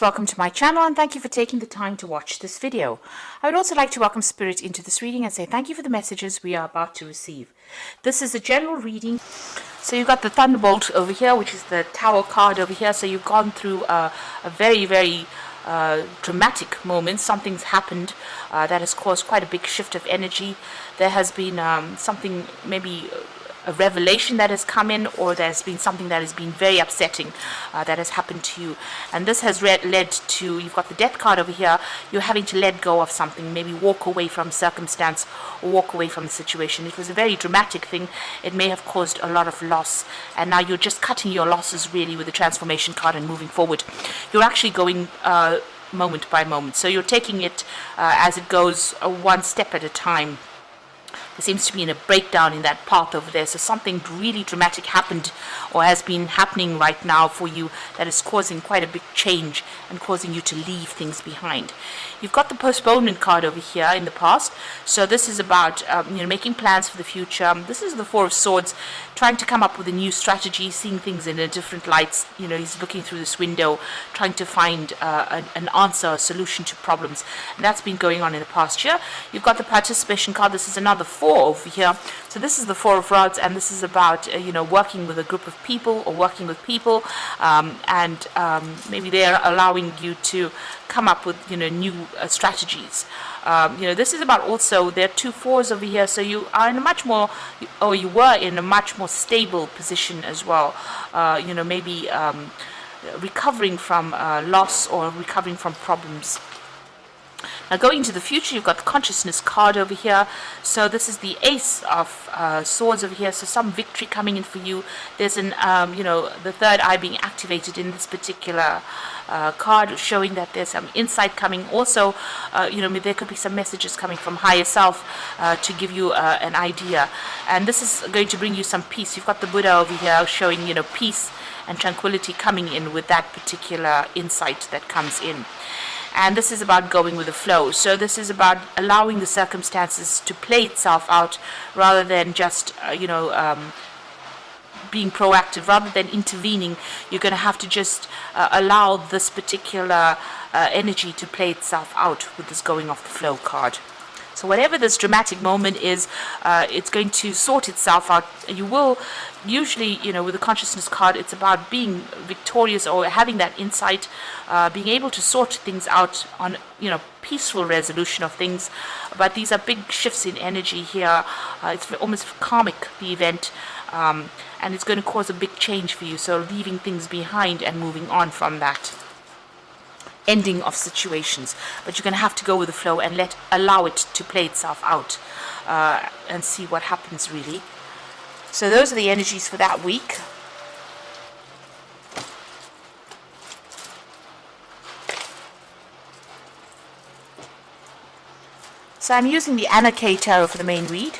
Welcome to my channel and thank you for taking the time to watch this video. I would also like to welcome Spirit into this reading and say thank you for the messages we are about to receive. This is a general reading. So you've got the Thunderbolt over here, which is the Tower card over here. So you've gone through a very dramatic moment. Something's happened that has caused quite a big shift of energy. There has been something, maybe a revelation that has come in, or there's been something that has been very upsetting that has happened to you, and this has led to, you've got the Death card over here, you're having to let go of something, maybe walk away from circumstance or walk away from the situation. It was a very dramatic thing. It may have caused a lot of loss, and now you're just cutting your losses really with the Transformation card and moving forward. You're actually going moment by moment, so you're taking it as it goes, one step at a time. There seems to be a breakdown in that path over there. So something really dramatic happened or has been happening right now for you that is causing quite a big change and causing you to leave things behind. You've got the postponement card over here in the past. So this is about making plans for the future. This is the Four of Swords, trying to come up with a new strategy, seeing things in a different light. He's looking through this window, trying to find an answer, a solution to problems. And that's been going on in the past year. You've got the participation card. This is another four over here. So this is the Four of Rods, and this is about working with a group of people or working with people, and maybe they're allowing you to come up with new strategies. This is about, also there are two fours over here, so you are in a much more, or you were in a much more stable position as well. Maybe recovering from loss or recovering from problems. Now going into the future, you've got the Consciousness card over here. So this is the Ace of Swords over here. So some victory coming in for you. There's an, the third eye being activated in this particular card, showing that there's some insight coming. Also, there could be some messages coming from higher self to give you an idea. And this is going to bring you some peace. You've got the Buddha over here showing, peace and tranquility coming in with that particular insight that comes in. And this is about going with the flow. So this is about allowing the circumstances to play itself out, rather than just, being proactive, rather than intervening. You're going to have to just allow this particular energy to play itself out with this going off the flow card. So whatever this dramatic moment is, it's going to sort itself out. You will usually, with the Consciousness card, it's about being victorious or having that insight, being able to sort things out on, peaceful resolution of things. But these are big shifts in energy here. It's almost karmic, the event, and it's going to cause a big change for you. So leaving things behind and moving on from that. Ending of situations, but you're going to have to go with the flow and allow it to play itself out and see what happens really. So those are the energies for that week. So I'm using the Anna K Tarot for the main read.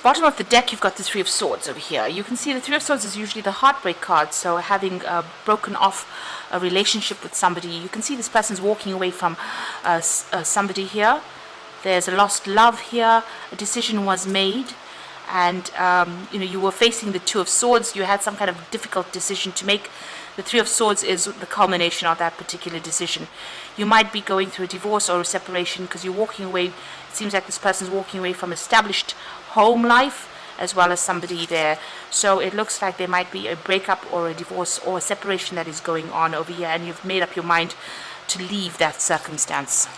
Bottom of the deck, you've got the Three of Swords over here. You can see the Three of Swords is usually the heartbreak card, so having broken off a relationship with somebody. You can see this person's walking away from somebody here. There's a lost love here. A decision was made, and you were facing the Two of Swords. You had some kind of difficult decision to make. The Three of Swords is the culmination of that particular decision. You might be going through a divorce or a separation because you're walking away. It seems like this person's walking away from established home life as well as somebody there. So it looks like there might be a breakup or a divorce or a separation that is going on over here, and you've made up your mind to leave that circumstance.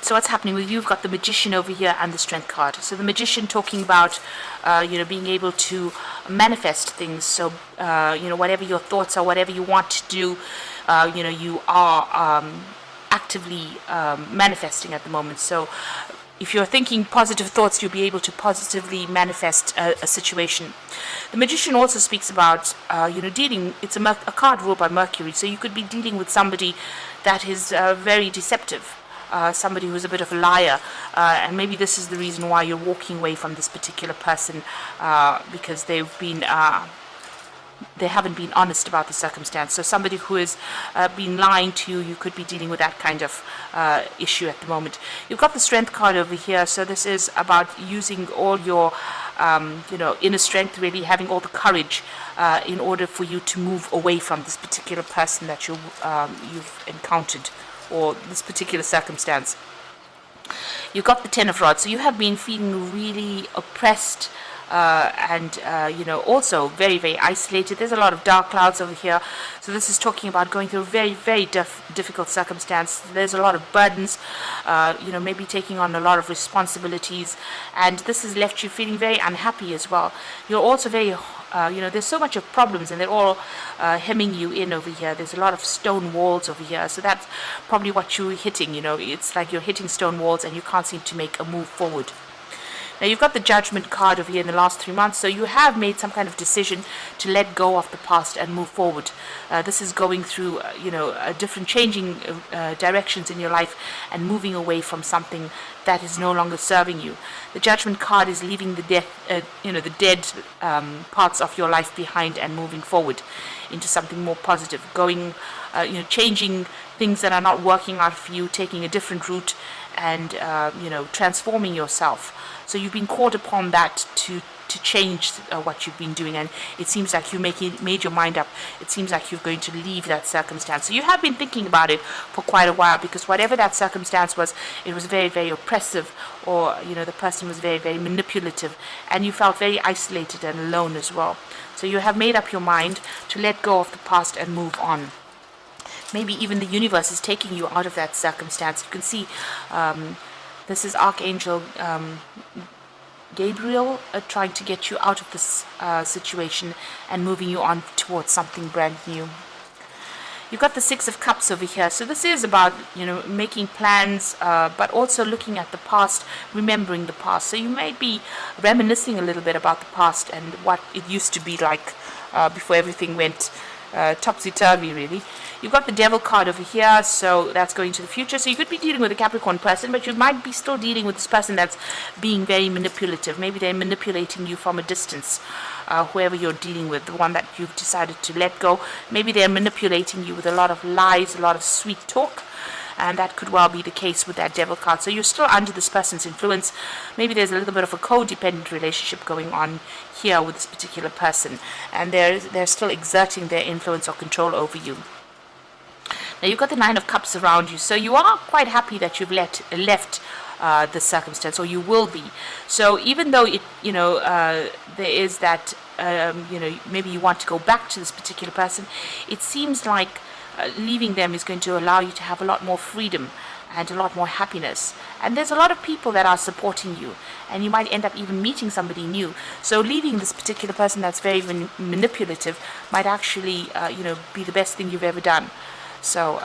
So what's happening with you? You've got the Magician over here and the Strength card. So the Magician talking about, being able to manifest things. So, whatever your thoughts are, whatever you want to do, you are actively manifesting at the moment. So, if you're thinking positive thoughts, you'll be able to positively manifest a situation. The Magician also speaks about, dealing. It's a card ruled by Mercury, so you could be dealing with somebody that is very deceptive. Somebody who's a bit of a liar, and maybe this is the reason why you're walking away from this particular person, because they haven't been honest about the circumstance. So somebody who has been lying to you, you could be dealing with that kind of issue at the moment. You've got the Strength card over here, so this is about using all your inner strength, really having all the courage in order for you to move away from this particular person that you've encountered, or this particular circumstance. You've got the Ten of Rods, so you have been feeling really oppressed, and also very, very isolated. There's a lot of dark clouds over here, so this is talking about going through a very, very difficult circumstance. There's a lot of burdens, maybe taking on a lot of responsibilities, and this has left you feeling very unhappy as well. You're also very there's so much of problems, and they're all hemming you in over here. There's a lot of stone walls over here, so that's probably what you're hitting. It's like you're hitting stone walls and you can't seem to make a move forward. Now you've got the Judgment card over here in the last 3 months, so you have made some kind of decision to let go of the past and move forward. This is going through, different changing directions in your life and moving away from something that is no longer serving you. The Judgment card is leaving the dead parts of your life behind and moving forward into something more positive, changing things that are not working out for you, taking a different route, and transforming yourself. So you've been called upon that to change what you've been doing, and it seems like you made your mind up. It seems like you're going to leave that circumstance. So you have been thinking about it for quite a while, because whatever that circumstance was, it was very, very oppressive, or the person was very, very manipulative, and you felt very isolated and alone as well. So you have made up your mind to let go of the past and move on. Maybe even the universe is taking you out of that circumstance. You can see this is Archangel Gabriel trying to get you out of this situation and moving you on towards something brand new. You've got the Six of Cups over here. So this is about, making plans, but also looking at the past, remembering the past. So you might be reminiscing a little bit about the past and what it used to be like before everything went topsy-turvy, really. You've got the Devil card over here, so that's going to the future. So you could be dealing with a Capricorn person, but you might be still dealing with this person that's being very manipulative. Maybe they're manipulating you from a distance, whoever you're dealing with, the one that you've decided to let go. Maybe they're manipulating you with a lot of lies, a lot of sweet talk, and that could well be the case with that Devil card. So you're still under this person's influence. Maybe there's a little bit of a codependent relationship going on here with this particular person, and they're still exerting their influence or control over you. Now you've got the Nine of Cups around you, so you are quite happy that you've left the circumstance, or you will be. So even though there is that maybe you want to go back to this particular person, it seems like leaving them is going to allow you to have a lot more freedom and a lot more happiness. And there's a lot of people that are supporting you, and you might end up even meeting somebody new. So leaving this particular person that's very manipulative might actually be the best thing you've ever done. So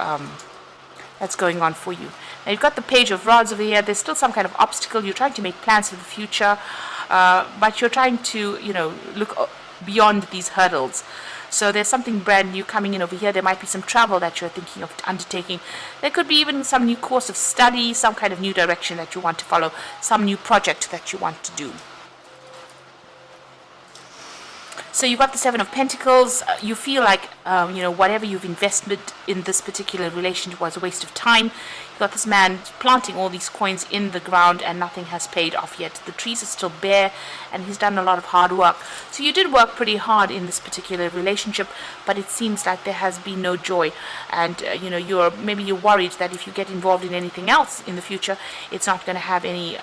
that's going on for you. Now you've got the Page of Rods over here. There's still some kind of obstacle. You're trying to make plans for the future, but you're trying to look beyond these hurdles. So there's something brand new coming in over here. There might be some travel that you're thinking of undertaking. There could be even some new course of study, some kind of new direction that you want to follow, some new project that you want to do. So you've got the Seven of Pentacles. You feel like, whatever you've invested in this particular relationship was a waste of time. You've got this man planting all these coins in the ground and nothing has paid off yet. The trees are still bare and he's done a lot of hard work. So you did work pretty hard in this particular relationship, but it seems like there has been no joy. And, you're worried that if you get involved in anything else in the future, it's not going to have any,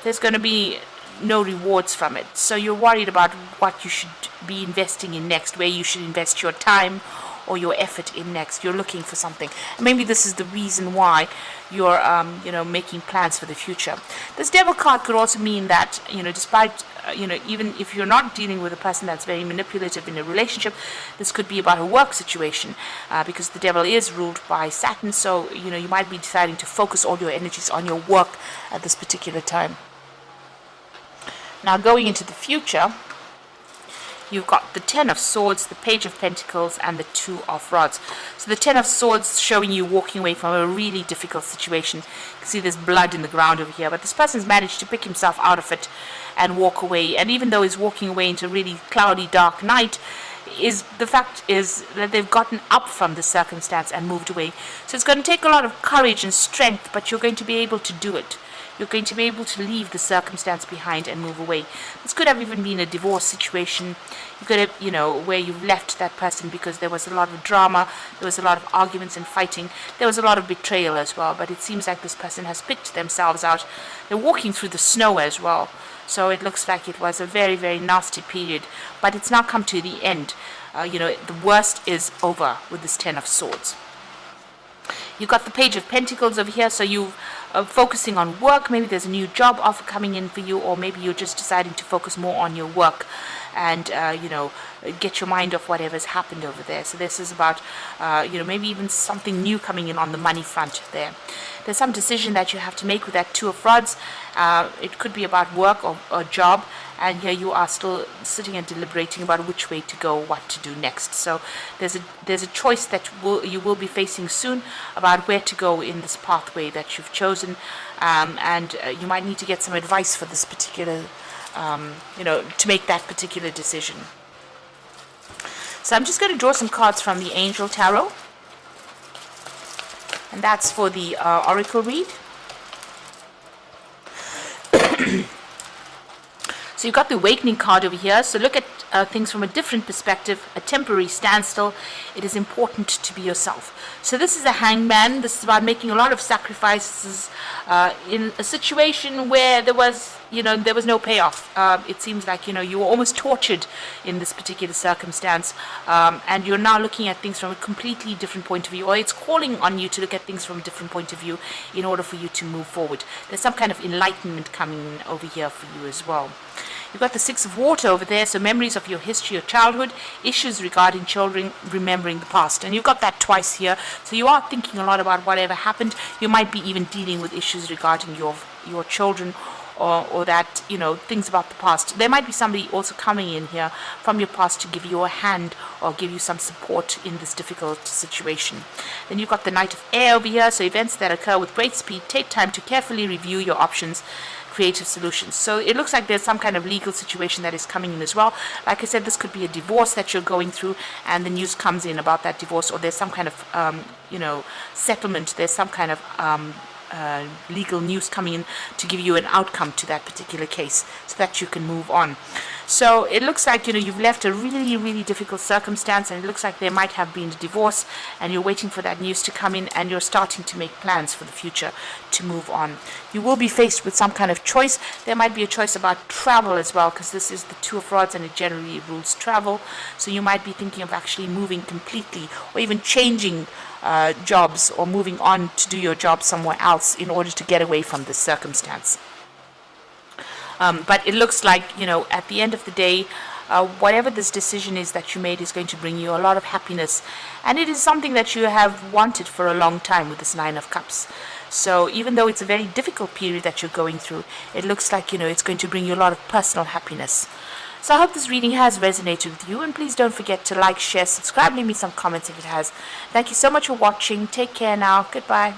there's going to be no rewards from it. So you're worried about what you should be investing in next, where you should invest your time, or your effort in next. You're looking for something. And maybe this is the reason why you're, making plans for the future. This devil card could also mean that, despite, even if you're not dealing with a person that's very manipulative in a relationship, this could be about a work situation, because the devil is ruled by Saturn. So, you might be deciding to focus all your energies on your work at this particular time. Now, going into the future, you've got the Ten of Swords, the Page of Pentacles, and the Two of Rods. So the Ten of Swords showing you walking away from a really difficult situation. You can see there's blood in the ground over here, but this person's managed to pick himself out of it and walk away. And even though he's walking away into a really cloudy, dark night, the fact is that they've gotten up from the circumstance and moved away. So it's going to take a lot of courage and strength, but you're going to be able to do it. You're going to be able to leave the circumstance behind and move away. This could have even been a divorce situation. You could have, where you've left that person because there was a lot of drama, there was a lot of arguments and fighting, there was a lot of betrayal as well. But it seems like this person has picked themselves out. They're walking through the snow as well. So it looks like it was a very, very nasty period. But it's now come to the end. The worst is over with this Ten of Swords. You've got the Page of Pentacles over here, so you are focusing on work. Maybe there's a new job offer coming in for you, or maybe you're just deciding to focus more on your work and, get your mind off whatever's happened over there. So this is about, maybe even something new coming in on the money front there. There's some decision that you have to make with that Two of Rods. It could be about work or job. And here you are still sitting and deliberating about which way to go, what to do next. So there's a choice that you will be facing soon about where to go in this pathway that you've chosen, and you might need to get some advice for this particular, to make that particular decision. So I'm just going to draw some cards from the Angel Tarot, and that's for the Oracle read. So you've got the Awakening card over here. So look at things from a different perspective, a temporary standstill. It is important to be yourself. So this is a Hangman. This is about making a lot of sacrifices in a situation where there was no payoff. It seems like, you were almost tortured in this particular circumstance. And you're now looking at things from a completely different point of view, or it's calling on you to look at things from a different point of view in order for you to move forward. There's some kind of enlightenment coming over here for you as well. You've got the Six of Water over there, so memories of your history, your childhood, issues regarding children, remembering the past. And you've got that twice here, so you are thinking a lot about whatever happened. You might be even dealing with issues regarding your children, or that, things about the past. There might be somebody also coming in here from your past to give you a hand or give you some support in this difficult situation. Then you've got the Knight of Air over here, so events that occur with great speed. Take time to carefully review your options, creative solutions. So it looks like there's some kind of legal situation that is coming in as well. Like I said, this could be a divorce that you're going through, and the news comes in about that divorce, or there's some kind of settlement. There's some kind of legal news coming in to give you an outcome to that particular case so that you can move on. So it looks like you've left a really, really difficult circumstance, and it looks like there might have been a divorce, and you're waiting for that news to come in, and you're starting to make plans for the future to move on. You will be faced with some kind of choice. There might be a choice about travel as well, because this is the Two of Rods and it generally rules travel. So you might be thinking of actually moving completely, or even changing jobs, or moving on to do your job somewhere else in order to get away from this circumstance. But it looks like, at the end of the day, whatever this decision is that you made is going to bring you a lot of happiness. And it is something that you have wanted for a long time with this Nine of Cups. So even though it's a very difficult period that you're going through, it looks like, it's going to bring you a lot of personal happiness. So I hope this reading has resonated with you, and please don't forget to like, share, subscribe, leave me some comments if it has. Thank you so much for watching. Take care now. Goodbye.